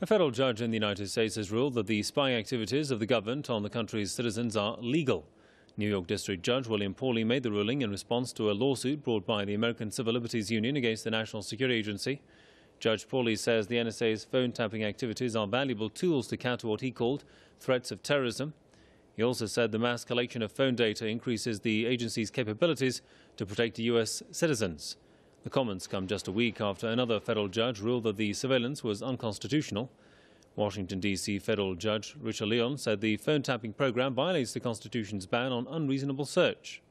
A federal judge in the United States has ruled that the spying activities of the government on the country's citizens are legal. New York District Judge William Pauley made the ruling in response to a lawsuit brought by the American Civil Liberties Union against the National Security Agency. Judge Pauley says the NSA's phone tapping activities are valuable tools to counter what he called threats of terrorism. He also said the mass collection of phone data increases the agency's capabilities to protect U.S. citizens. The comments come just a week after another federal judge ruled that the surveillance was unconstitutional. Washington, D.C. federal judge Richard Leon said the phone tapping program violates the Constitution's ban on unreasonable search.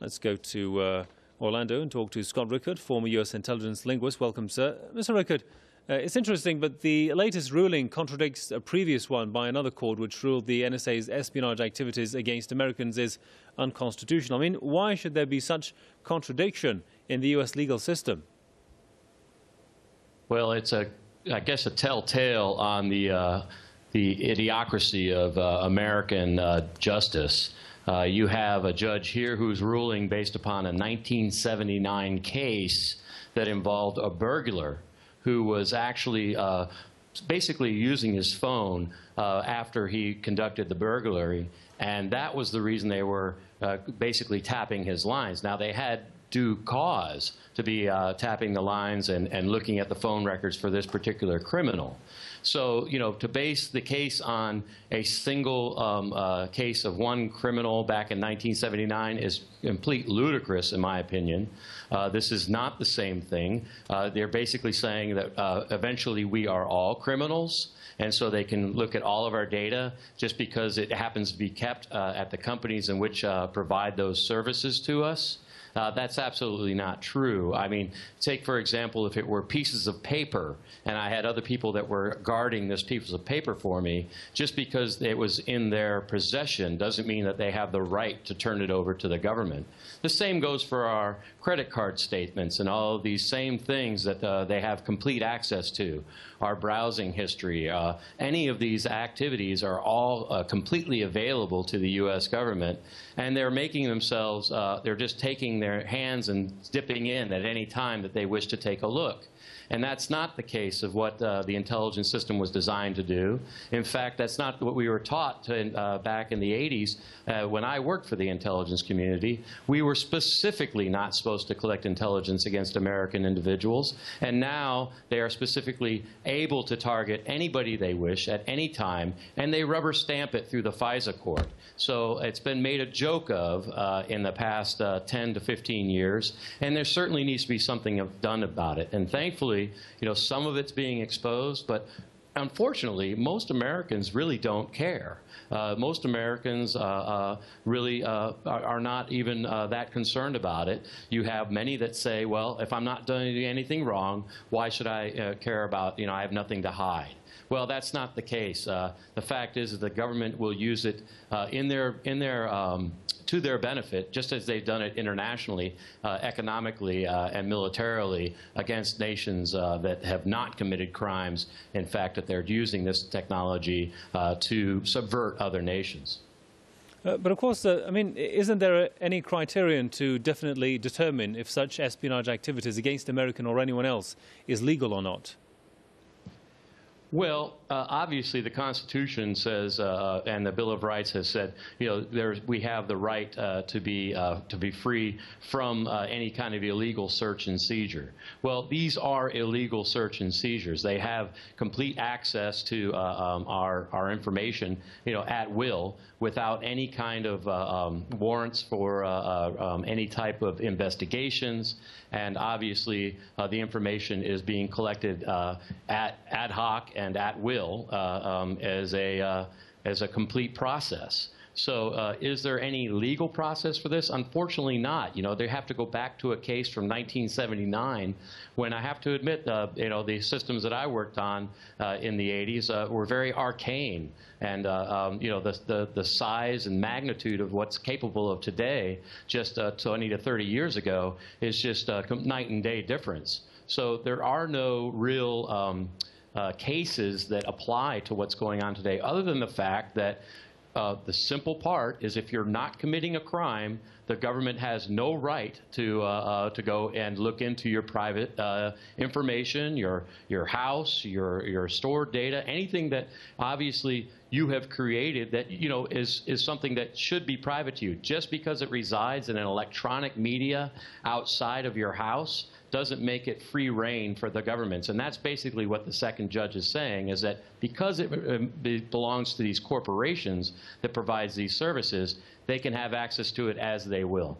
Let's go to Orlando and talk to Scott Rickard, former U.S. intelligence linguist. Welcome, sir. Mr. Rickard, it's interesting, but the latest ruling contradicts a previous one by another court which ruled the NSA's espionage activities against Americans is unconstitutional. I mean, why should there be such contradiction in the U.S. legal system? Well, it's I guess a telltale on the idiocracy of American justice. You have a judge here who's ruling based upon a 1979 case that involved a burglar who was actually basically using his phone after he conducted the burglary, and that was the reason they were basically tapping his lines. Now, they had due cause to be tapping the lines and looking at the phone records for this particular criminal. So, you know, to base the case on a single case of one criminal back in 1979 is complete ludicrous, in my opinion. This is not the same thing. They're basically saying that eventually we are all criminals, and so they can look at all of our data just because it happens to be kept at the companies in which provide those services to us. That's absolutely not true. I mean, take, for example, if it were pieces of paper and I had other people that were guarding this piece of paper for me, just because it was in their possession doesn't mean that they have the right to turn it over to the government. The same goes for our credit card statements and all of these same things that they have complete access to, our browsing history. Any of these activities are all completely available to the U.S. government, and they're making themselves, they're just taking their hands and dipping in at any time that they wish to take a look. And that's not the case of what the intelligence system was designed to do. In fact, that's not what we were taught back in the 80s when I worked for the intelligence community. We were specifically not supposed to collect intelligence against American individuals. And now they are specifically able to target anybody they wish at any time, and they rubber stamp it through the FISA court. So it's been made a joke of in the past 10 to 15 years, and there certainly needs to be something done about it. And thankfully, you know, some of it's being exposed, but unfortunately, most Americans really don't care. Most Americans really are not even that concerned about it. You have many that say, well, if I'm not doing anything wrong, why should I care about, you know, I have nothing to hide. Well, that's not the case. The fact is that the government will use it to their benefit, just as they've done it internationally, economically, and militarily against nations that have not committed crimes. In fact, that they're using this technology to subvert other nations. But of course, I mean, isn't there any criterion to definitely determine if such espionage activities against American or anyone else is legal or not? Well, obviously, the Constitution says, and the Bill of Rights has said, you know, we have the right to be free from any kind of illegal search and seizure. Well, these are illegal search and seizures. They have complete access to our information, you know, at will, without any kind of warrants for any type of investigations. And obviously, the information is being collected ad hoc and at will as a complete process. So is there any legal process for this? Unfortunately not. You know, they have to go back to a case from 1979 when I have to admit, you know, the systems that I worked on in the 80s were very arcane. And, you know, the size and magnitude of what's capable of today just 20 to 30 years ago is just a night and day difference. So there are no real cases that apply to what's going on today, other than the fact that the simple part is if you're not committing a crime, the government has no right to go and look into your private information, your house, your stored data, anything that obviously you have created that is something that should be private to you. Just because it resides in an electronic media outside of your house doesn't make it free rein for the governments. And that's basically what the second judge is saying, is that because it belongs to these corporations that provides these services, they can have access to it as they will.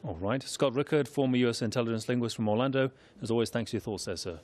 All right. Scott Rickard, former U.S. intelligence linguist from Orlando. As always, thanks for your thoughts there, sir.